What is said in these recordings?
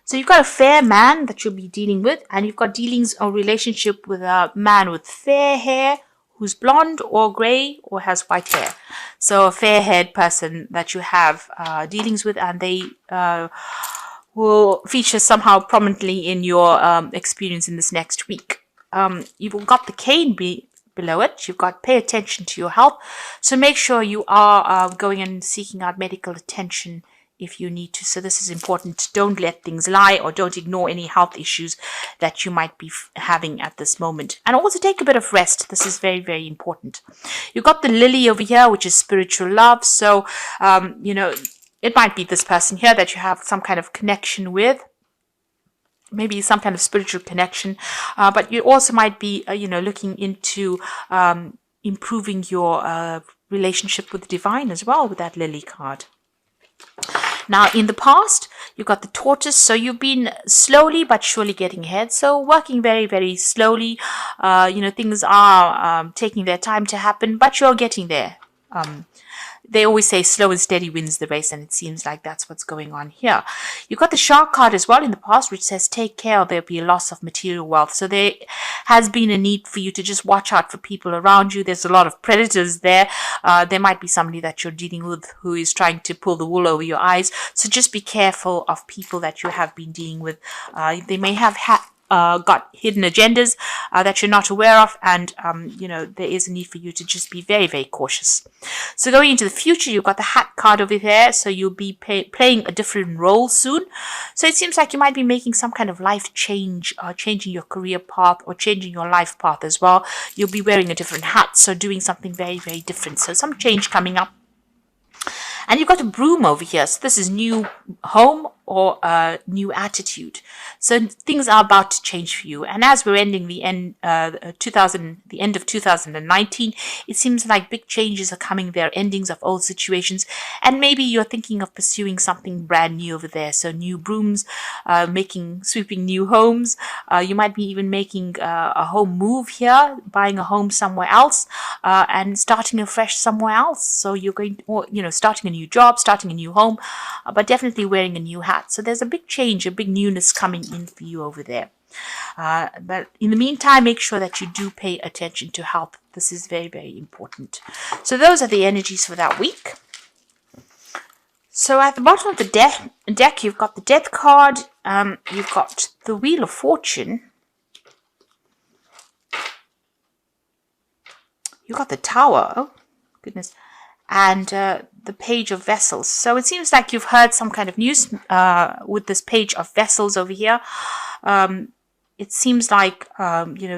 So you've got a fair man that you'll be dealing with, and you've got dealings or relationship with a man with fair hair who's blonde or grey or has white hair. So a fair-haired person that you have dealings with, and they will feature somehow prominently in your experience in this next week. You've got the cane below it. You've got pay attention to your health. So make sure you are going and seeking out medical attention if you need to. So this is important. Don't let things lie, or don't ignore any health issues that you might be having at this moment. And also take a bit of rest. This is very, very important. You've got the lily over here, which is spiritual love. So, it might be this person here that you have some kind of connection with. Maybe some kind of spiritual connection. But you also might be, looking into improving your relationship with the divine as well with that lily card. Now, in the past, you've got the tortoise, so you've been slowly but surely getting ahead. So working very, very slowly. Things are taking their time to happen, but you're getting there. They always say slow and steady wins the race, and it seems like that's what's going on here. You've got the shark card as well in the past, which says take care or there'll be a loss of material wealth. So there has been a need for you to just watch out for people around you. There's a lot of predators there. There might be somebody that you're dealing with who is trying to pull the wool over your eyes. So just be careful of people that you have been dealing with. They may have got hidden agendas that you're not aware of, and there is a need for you to just be very, very cautious. So going into the future, you've got the hat card over there, so you'll be playing a different role soon. So it seems like you might be making some kind of life change, changing your career path or changing your life path as well. You'll be wearing a different hat, so doing something very, very different. So some change coming up. And you've got a broom over here. So this is new home or a new attitude. So things are about to change for you. And as we're ending the end of 2019, it seems like big changes are coming there, endings of old situations. And maybe you're thinking of pursuing something brand new over there. So new brooms, sweeping new homes. You might be even making a home move here, buying a home somewhere else, and starting afresh somewhere else. So you're going, starting a new job, starting a new home, but definitely wearing a new hat. So there's a big change, a big newness coming in for you over there. But in the meantime, make sure that you do pay attention to health. This is very, very important. So those are the energies for that week. So at the bottom of the deck, you've got the Death card. You've got the Wheel of Fortune. You've got the Tower. Oh, goodness. And the Page of Vessels. So it seems like you've heard some kind of news with this Page of Vessels over here. It seems like,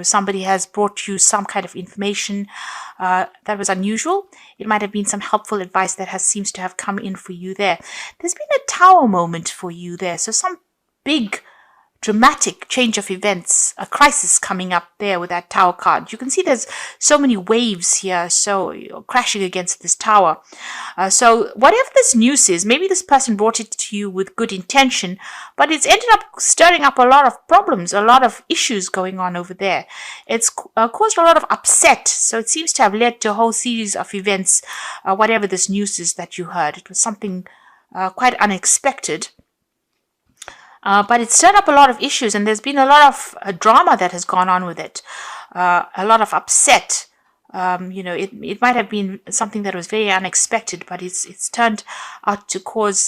somebody has brought you some kind of information that was unusual. It might have been some helpful advice that seems to have come in for you there. There's been a Tower moment for you there. So some big dramatic change of events, a crisis coming up there with that Tower card. You can see there's so many waves here, so you're crashing against this tower. So whatever this news is, maybe this person brought it to you with good intention, but it's ended up stirring up a lot of problems, a lot of issues going on over there. It's caused a lot of upset, so it seems to have led to a whole series of events, whatever this news is that you heard. It was something quite unexpected. But it's stirred up a lot of issues, and there's been a lot of drama that has gone on with it. A lot of upset. It might have been something that was very unexpected, but it's turned out to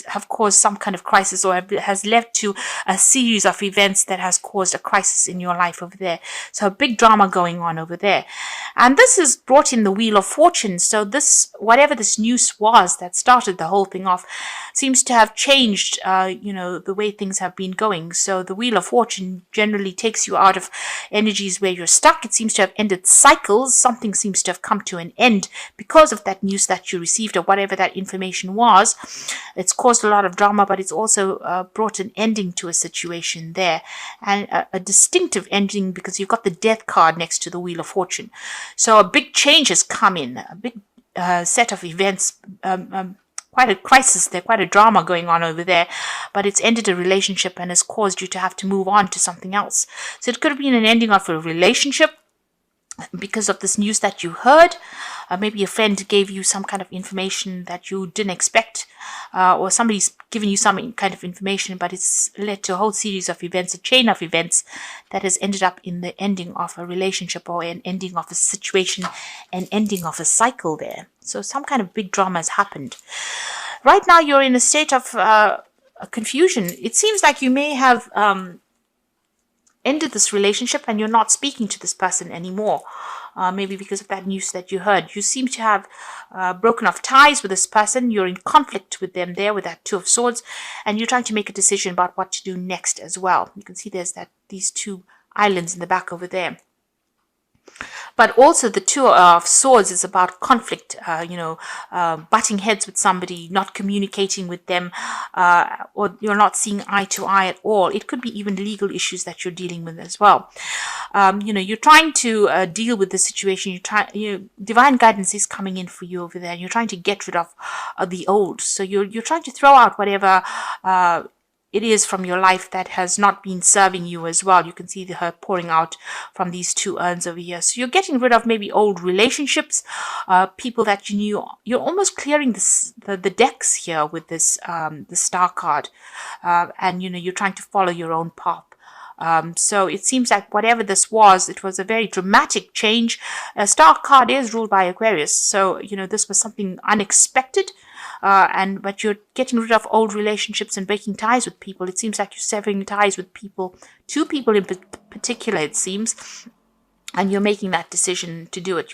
have caused some kind of crisis, or has led to a series of events that has caused a crisis in your life over there. So a big drama going on over there. And this has brought in the Wheel of Fortune. So whatever this news was that started the whole thing off, seems to have changed, the way things have been going. So the Wheel of Fortune generally takes you out of energies where you're stuck. It seems to have ended cycles. Something seems to have come to an end because of that news that you received, or whatever that information was. It's caused a lot of drama, but it's also brought an ending to a situation there, and a distinctive ending, because you've got the Death card next to the Wheel of Fortune. So a big change has come in, a big set of events, quite a crisis there, quite a drama going on over there, but it's ended a relationship and has caused you to have to move on to something else. So it could have been an ending of a relationship because of this news that you heard. Maybe a friend gave you some kind of information that you didn't expect. or somebody's given you some kind of information, but it's led to a whole series of events, a chain of events that has ended up in the ending of a relationship or an ending of a situation, an ending of a cycle there. So some kind of big drama has happened. Right now, you're in a state of confusion. It seems like you may have ended this relationship and you're not speaking to this person anymore. Maybe because of that news that you heard. You seem to have broken off ties with this person. You're in conflict with them there with that Two of Swords, and you're trying to make a decision about what to do next as well. You can see there's these two islands in the back over there. But also the Two of Swords is about conflict, butting heads with somebody, not communicating with them, or you're not seeing eye to eye at all. It could be even legal issues that you're dealing with as well. You're trying to deal with the situation. Divine guidance is coming in for you over there. And you're trying to get rid of the old. So you're trying to throw out whatever it is from your life that has not been serving you as well. You can see her pouring out from these two urns over here. So you're getting rid of maybe old relationships, people that you knew. You're almost clearing the decks here with this the Star card, and you're trying to follow your own path. So it seems like whatever this was, it was a very dramatic change. A Star card is ruled by Aquarius, so this was something unexpected. But you're getting rid of old relationships and breaking ties with people. It seems like you're severing ties with people, two people in particular, it seems, and you're making that decision to do it.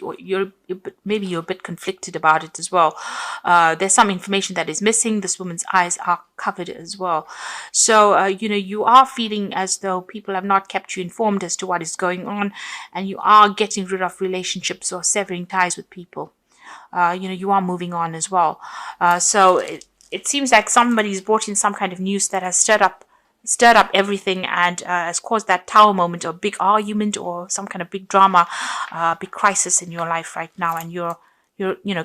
Maybe you're a bit conflicted about it as well. There's some information that is missing. This woman's eyes are covered as well. So, you are feeling as though people have not kept you informed as to what is going on, and you are getting rid of relationships or severing ties with people. You are moving on as well. So it seems like somebody's brought in some kind of news that has stirred up everything and has caused that Tower moment or big argument or some kind of big drama, big crisis in your life right now, and you're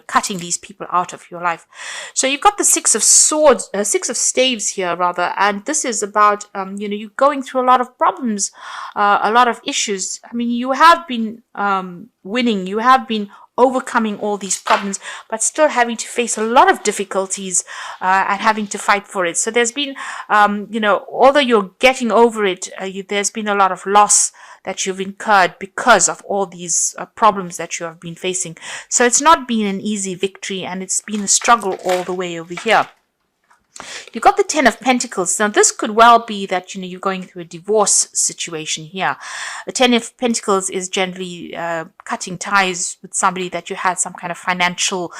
cutting these people out of your life. So you've got the Six of Swords, Six of Staves here rather, and this is about you going through a lot of problems, a lot of issues. I mean, you have been winning, you have been overcoming all these problems, but still having to face a lot of difficulties and having to fight for it. So there's been, although you're getting over it, there's been a lot of loss that you've incurred because of all these problems that you have been facing. So it's not been an easy victory, and it's been a struggle all the way over here. You've got the Ten of Pentacles. Now, this could well be that, you're going through a divorce situation here. The Ten of Pentacles is generally cutting ties with somebody that you had some kind of financial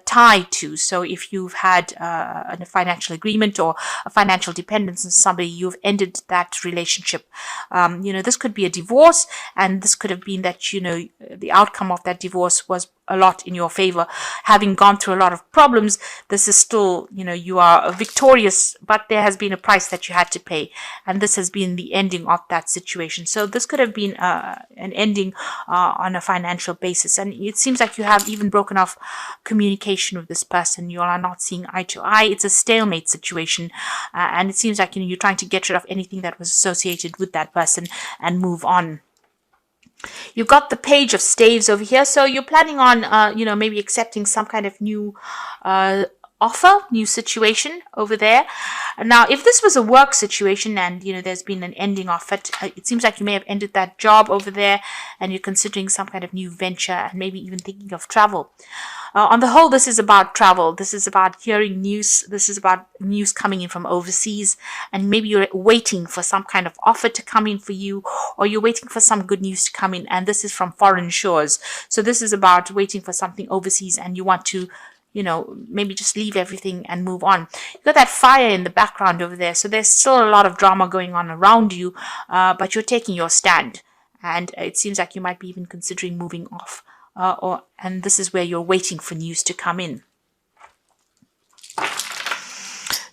tie to. So if you've had a financial agreement or a financial dependence on somebody, you've ended that relationship. This could be a divorce, and this could have been that, the outcome of that divorce was a lot in your favor. Having gone through a lot of problems, this is still, you are victorious, but there has been a price that you had to pay, and this has been the ending of that situation. So this could have been an ending on a financial basis, and it seems like you have even broken off communication with this person. You are not seeing eye to eye. It's a stalemate situation, and it seems like you're trying to get rid of anything that was associated with that person and move on. You've got the Page of Staves over here, so you're planning on, maybe accepting some kind of new offer, new situation over there. Now, if this was a work situation and, there's been an ending of it, it seems like you may have ended that job over there and you're considering some kind of new venture and maybe even thinking of travel. On the whole, this is about travel. This is about hearing news. This is about news coming in from overseas, and maybe you're waiting for some kind of offer to come in for you, or you're waiting for some good news to come in, and this is from foreign shores. So this is about waiting for something overseas, and you want to, maybe just leave everything and move on. You've got that fire in the background over there, so there's still a lot of drama going on around you, but you're taking your stand, and it seems like you might be even considering moving off. And this is where you're waiting for news to come in.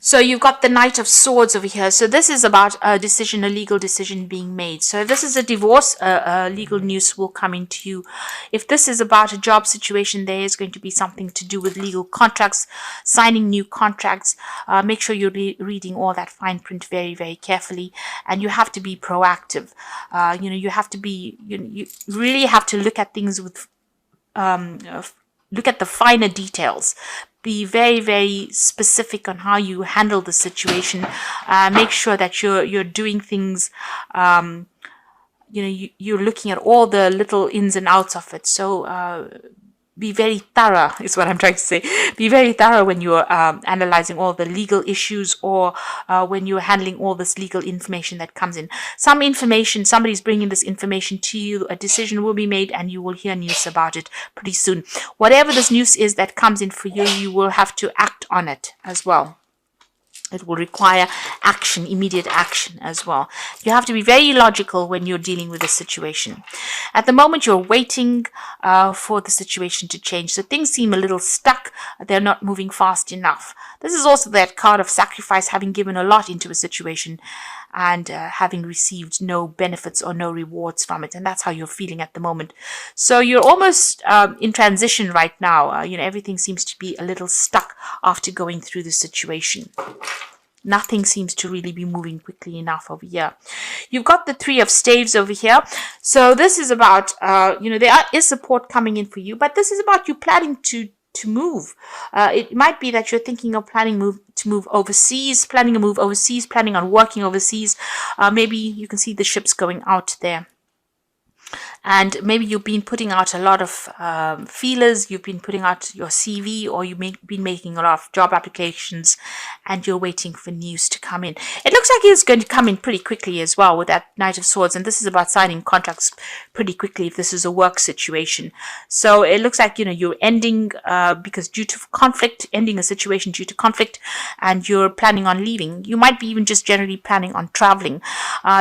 So you've got the Knight of Swords over here. So this is about a decision, a legal decision being made. So if this is a divorce, legal news will come into you. If this is about a job situation, there is going to be something to do with legal contracts, signing new contracts. Make sure you're reading all that fine print very, very carefully. And you have to be proactive. You have to be, you really have to look at things with, look at the finer details be very, very specific on how you handle the situation. Make sure that you're doing things, you're looking at all the little ins and outs of it. So be very thorough is what I'm trying to say. Be very thorough when you're analyzing all the legal issues, or when you're handling all this legal information that comes in. Some information, somebody's bringing this information to you, a decision will be made, and you will hear news about it pretty soon. Whatever this news is that comes in for you, you will have to act on it as well. It will require action, immediate action as well. You have to be very logical when you're dealing with a situation. At the moment, you're waiting for the situation to change. So things seem a little stuck. They're not moving fast enough. This is also that card of sacrifice, having given a lot into a situation and having received no benefits or no rewards from it. And that's how you're feeling at the moment. So you're almost in transition right now. Everything seems to be a little stuck after going through the situation. Nothing seems to really be moving quickly enough over here. You've got the 3 of Staves over here. So this is about, there is support coming in for you, but this is about you planning to move. It might be that you're thinking of planning to move overseas, planning a move overseas, planning on working overseas. Maybe you can see the ships going out there. And maybe you've been putting out a lot of feelers, you've been putting out your CV, or you've been making a lot of job applications, and you're waiting for news to come in. It looks like it's going to come in pretty quickly as well with that Knight of Swords, and this is about signing contracts pretty quickly if this is a work situation. So it looks like, you're ending because due to conflict, ending a situation due to conflict, and you're planning on leaving. You might be even just generally planning on traveling.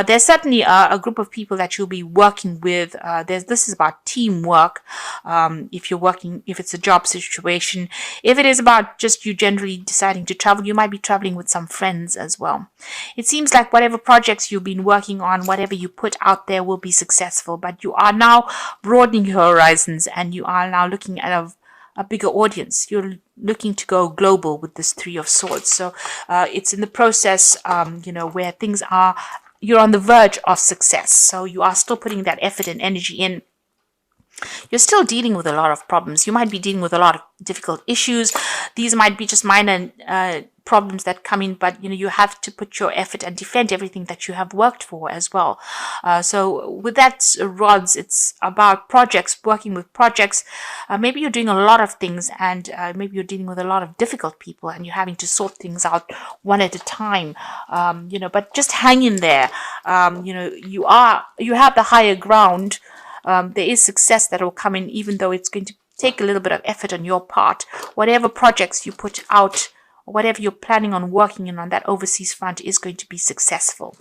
There's certainly a group of people that you'll be working with. This is about teamwork. If it's a job situation, if it is about just you generally deciding to travel, you might be traveling with some friends as well. It seems like whatever projects you've been working on, whatever you put out there will be successful, but you are now broadening your horizons, and you are now looking at a bigger audience. You're looking to go global with this 3 of Swords. So it's in the process, where things are, you're on the verge of success. So you are still putting that effort and energy in. You're still dealing with a lot of problems. You might be dealing with a lot of difficult issues. These might be just minor problems that come in, but you have to put your effort and defend everything that you have worked for as well. So with that rods, it's about projects, working with projects. Maybe you're doing a lot of things, and maybe you're dealing with a lot of difficult people, and you're having to sort things out one at a time. But just hang in there. You have the higher ground. There is success that will come in, even though it's going to take a little bit of effort on your part. Whatever projects you put out, or whatever you're planning on working in on that overseas front is going to be successful.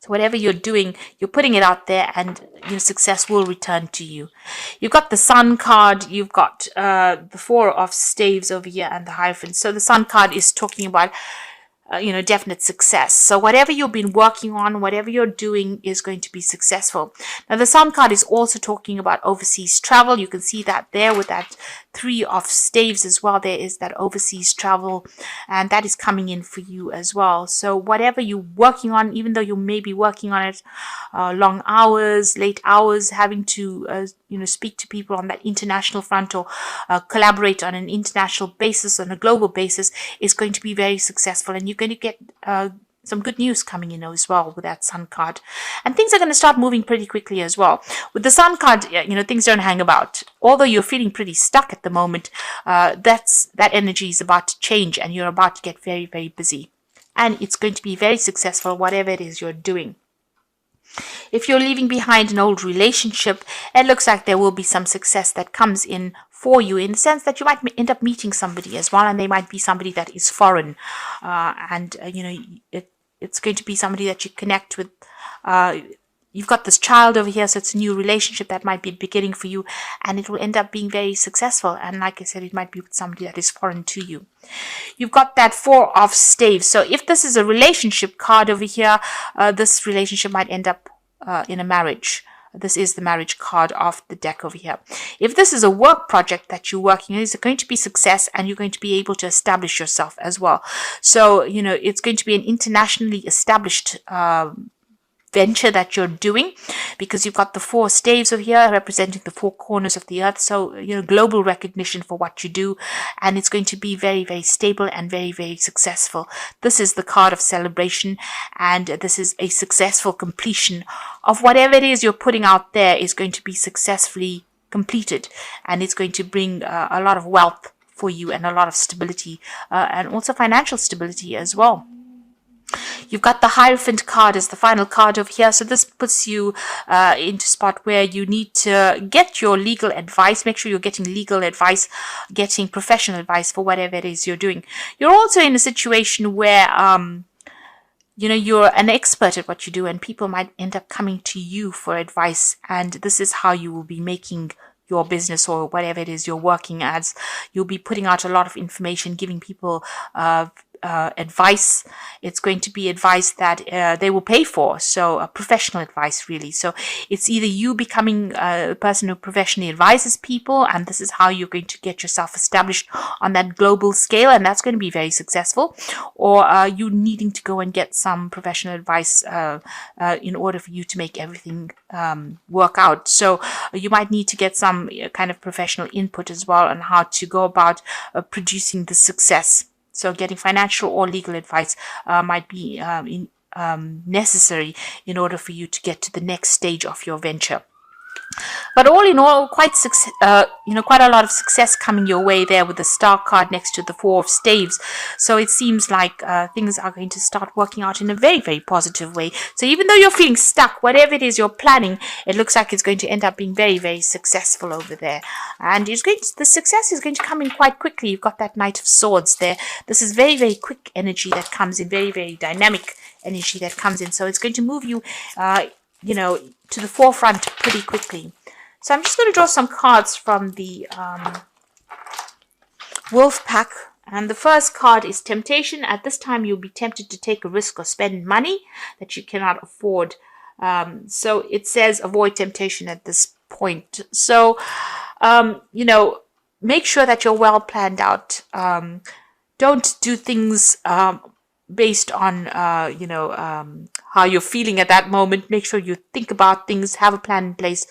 So whatever you're doing, you're putting it out there, and your success will return to you. You've got the Sun card, you've got the 4 of Staves over here, and the Hierophant. So the Sun card is talking about definite success. So whatever you've been working on, whatever you're doing is going to be successful. Now the Sun card is also talking about overseas travel. You can see that there with that 3 of Staves as well. There is that overseas travel, and that is coming in for you as well. So whatever you're working on, even though you may be working on it long hours, late hours, having to speak to people on that international front, or collaborate on an international basis, on a global basis, is going to be very successful, and you're going to get some good news coming in as well with that Sun card. And things are going to start moving pretty quickly as well. With the Sun card, things don't hang about. Although you're feeling pretty stuck at the moment, that energy is about to change, and you're about to get very, very busy. And it's going to be very successful, whatever it is you're doing. If you're leaving behind an old relationship, it looks like there will be some success that comes in for you, in the sense that you might end up meeting somebody as well, and they might be somebody that is foreign, it's going to be somebody that you connect with. You've got this child over here, so it's a new relationship that might be beginning for you, and it will end up being very successful. And like I said, it might be with somebody that is foreign to you. You've got that 4 of Staves. So if this is a relationship card over here, this relationship might end up in a marriage. This is the marriage card of the deck over here. If this is a work project that you're working on, it's going to be success, and you're going to be able to establish yourself as well. So, it's going to be an internationally established venture that you're doing, because you've got the 4 staves over here representing the 4 corners of the earth. So, global recognition for what you do, and it's going to be very, very stable and very, very successful. This is the card of celebration, and this is a successful completion of whatever it is you're putting out there is going to be successfully completed, and it's going to bring a lot of wealth for you and a lot of stability, and also financial stability as well. You've got the Hierophant card as the final card over here. So this puts you into a spot where you need to get your legal advice. Make sure you're getting legal advice, getting professional advice for whatever it is you're doing. You're also in a situation where you're an expert at what you do, and people might end up coming to you for advice. And this is how you will be making your business or whatever it is you're working as. You'll be putting out a lot of information, giving people advice. It's going to be advice that they will pay for. So professional advice, really. So it's either you becoming a person who professionally advises people, and this is how you're going to get yourself established on that global scale, and that's going to be very successful, or you needing to go and get some professional advice in order for you to make everything work out. So you might need to get some kind of professional input as well on how to go about producing the success. So getting financial or legal advice might be necessary in order for you to get to the next stage of your venture. But all in all, quite a lot of success coming your way there with the Star card next to the 4 of Staves. So it seems like things are going to start working out in a very, very positive way. So even though you're feeling stuck, whatever it is you're planning, it looks like it's going to end up being very, very successful over there. And the success is going to come in quite quickly. You've got that Knight of Swords there. This is very, very quick energy that comes in, very, very dynamic energy that comes in. So it's going to move you, to the forefront pretty quickly. So I'm just going to draw some cards from the Wolf Pack. And the first card is Temptation. At this time, you'll be tempted to take a risk or spend money that you cannot afford. So it says avoid temptation at this point. So, make sure that you're well planned out. Don't do things based on, how you're feeling at that moment. Make sure you think about things, have a plan in place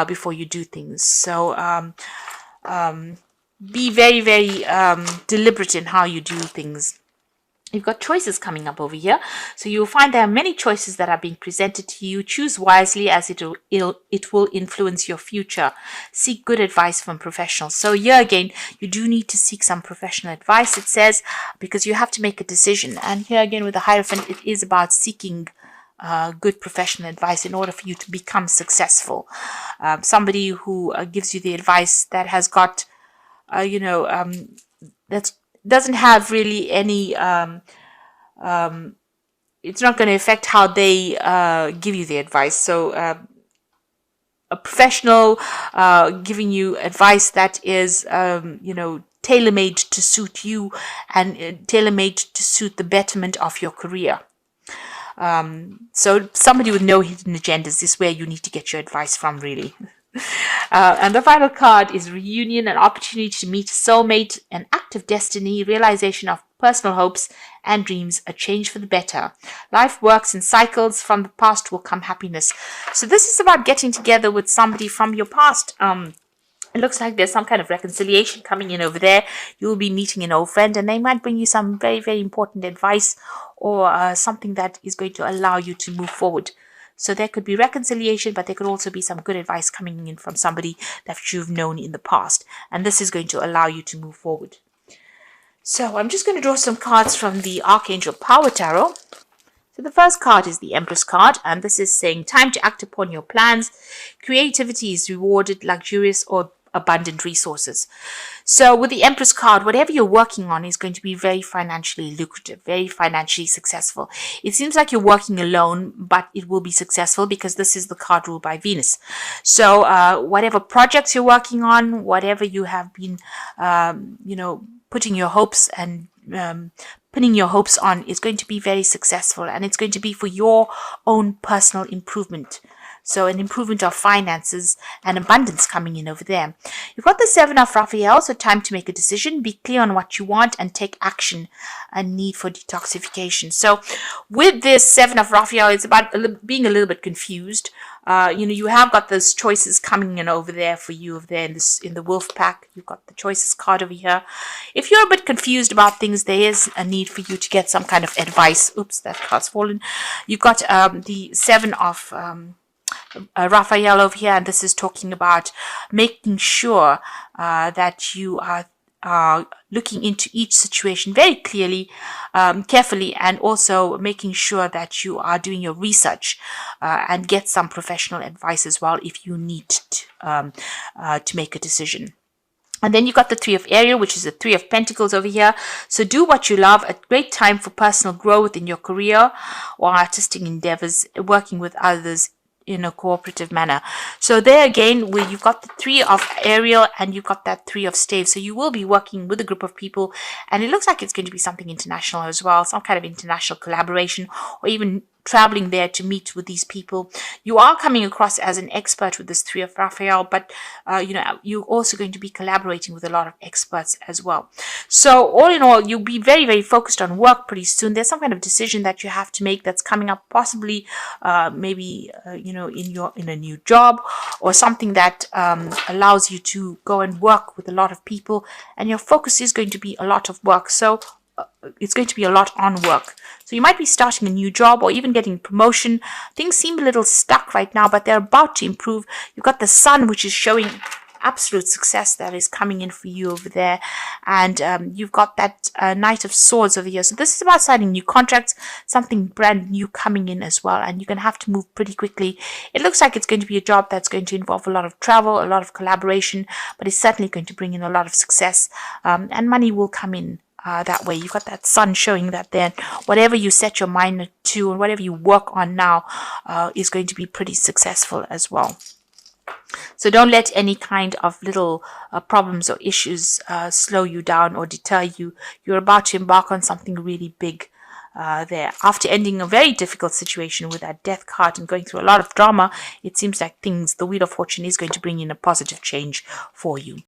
before you do things. So be very, very deliberate in how you do things. You've got choices coming up over here. So you'll find there are many choices that are being presented to you. Choose wisely, as it will influence your future. Seek good advice from professionals. So here again, you do need to seek some professional advice, it says, because you have to make a decision. And here again with the Hierophant, it is about seeking good professional advice in order for you to become successful. Somebody who gives you the advice that has got, that doesn't have really any, it's not going to affect how they give you the advice. So a professional giving you advice that is, tailor-made to suit you and tailor-made to suit the betterment of your career. So somebody with no hidden agendas is where you need to get your advice from, really. And the final card is Reunion, an opportunity to meet a soulmate, an act of destiny, realization of personal hopes and dreams, a change for the better. Life works in cycles. From the past will come happiness. So this is about getting together with somebody from your past. It looks like there's some kind of reconciliation coming in over there. You'll be meeting an old friend, and they might bring you some very, very important advice or something that is going to allow you to move forward. So there could be reconciliation, but there could also be some good advice coming in from somebody that you've known in the past. And this is going to allow you to move forward. So I'm just going to draw some cards from the Archangel Power Tarot. So the first card is the Empress card, and this is saying time to act upon your plans. Creativity is rewarded, luxurious or abundant resources. So with the Empress card, whatever you're working on is going to be very financially lucrative, very financially successful. It seems like you're working alone, but it will be successful because this is the card ruled by Venus. So whatever projects you're working on, whatever you have been, putting your hopes and pinning your hopes on is going to be very successful, and it's going to be for your own personal improvement. So an improvement of finances and abundance coming in over there. You've got the Seven of Raphael, so time to make a decision, be clear on what you want and take action, a need for detoxification. So with this Seven of Raphael, it's about being a little bit confused. You have got those choices coming in over there for you over there in the wolf pack. You've got the choices card over here. If you're a bit confused about things, there is a need for you to get some kind of advice. Oops, that card's fallen. You've got the Seven of Raphael over here, and this is talking about making sure that you are looking into each situation very clearly, carefully, and also making sure that you are doing your research and get some professional advice as well if you need to make a decision. And then you got the Three of Ariel, which is the Three of Pentacles over here. So do what you love. A great time for personal growth in your career or artistic endeavors, working with others in a cooperative manner. So there again, where you've got the Three of Ariel and you've got that Three of Staves. So you will be working with a group of people, and it looks like it's going to be something international as well, some kind of international collaboration, or even traveling there to meet with these people. You are coming across as an expert with this Three of Raphael, but you're also going to be collaborating with a lot of experts as well. So all in all, you'll be very, very focused on work pretty soon. There's some kind of decision that you have to make that's coming up, possibly maybe in a new job, or something that allows you to go and work with a lot of people, and your focus is going to be a lot of work. So it's going to be a lot on work. So you might be starting a new job or even getting promotion. Things seem a little stuck right now, but they're about to improve. You've got the Sun, which is showing absolute success that is coming in for you over there. And you've got that Knight of Swords over here. So this is about signing new contracts, something brand new coming in as well. And you're going to have to move pretty quickly. It looks like it's going to be a job that's going to involve a lot of travel, a lot of collaboration, but it's certainly going to bring in a lot of success, and money will come in. That way, you've got that Sun showing that then whatever you set your mind to and whatever you work on now is going to be pretty successful as well. So don't let any kind of little problems or issues slow you down or deter you. You're about to embark on something really big there. After ending a very difficult situation with that Death card and going through a lot of drama, it seems like the Wheel of Fortune is going to bring in a positive change for you.